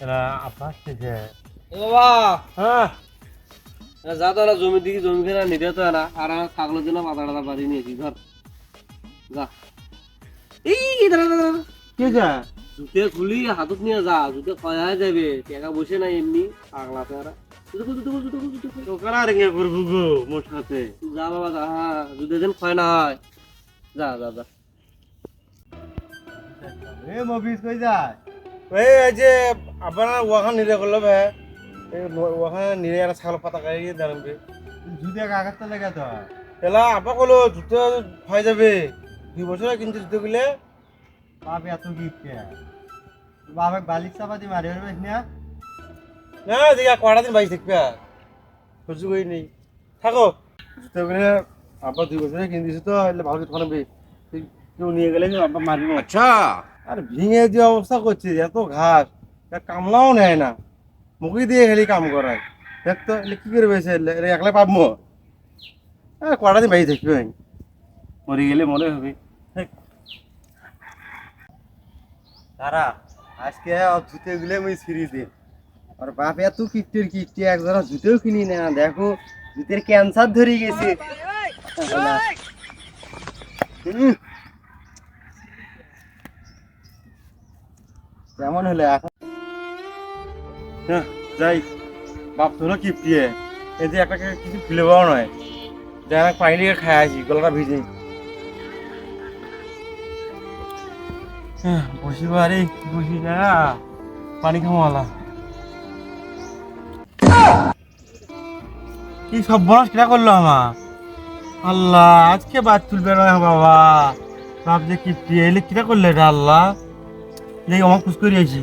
এরা আপাস থেকে এ বাবা হ্যাঁ যা তো না জমি দিকে জমি কেনা নিতে তো না আর আমার ছাগলের জন্য মাথা টাথা বাড়ি নিয়েছি ধর যা এই দাঁড়া দাঁড়া কে যা জুতে খুলি হাতত নিয়ে যা জুতে কয়া যাবে টাকা বসে না এমনি পাগলা তারা তোকারা রেঙে করবো গো মোর সাথে যা বাবা যা হ্যাঁ জুতে যেন ক্ষয় না হয় যা যা যা এ মফিজ কই যায় এই যে আপনার ওখানে নিরে করলো বে ওখানে নিরে একটা ছাগল পাতা গাড়ি দাঁড়াবে জুতে কাগজটা লেগে তো এলা আপা কলো জুতো হয়ে যাবে 2 বছর কিন্তু জুতো গুলে বাপ এত গিফট বাবা বালিক চাপাতি মারি হইবে না না দিগা কয়টা দিন বাইক থাকবে বুঝু কই নেই থাকো জুতো গুলে আপা 2 বছর কিনে দিছে তো এলে ভালো কিছু বানাবে কেউ নিয়ে গেলে আপা মারিব আচ্ছা আর ভেঙে যে অবস্থা করছে এত ঘাস কামলাও নেয় না মুখে দিয়ে খালি কাম করায় দেখ তো এলে কি করবে সে একলা পাবো কটা দিন বাইরে থাকবে মরে গেলে মনে হবে তারা আজকে জুতে গুলো আমি ছিঁড়ি দিন আর বাপ এত কিপ্টের কিপ্টে একজোড়া জুতেও কিনি না দেখো জুতের ক্যান্সার ধরে গেছে কেমন হলো এখন যাই বাপ তোরা কিপ্টিয়ে এই যে একটা কিছু ফেলে পাওয়া নয় যারা পানি দিয়ে খায় আসি গলাটা ভিজে বসিবা রে বসি না পানি খাওয়ালা কি সব বনস কিনা করলো আমার আল্লাহ আজকে বাদ তুলবে না বাবা বাপ যে কিপ্টি এলে কিনা করলে এটা আল্লাহ যে আমার খুশ করে আছি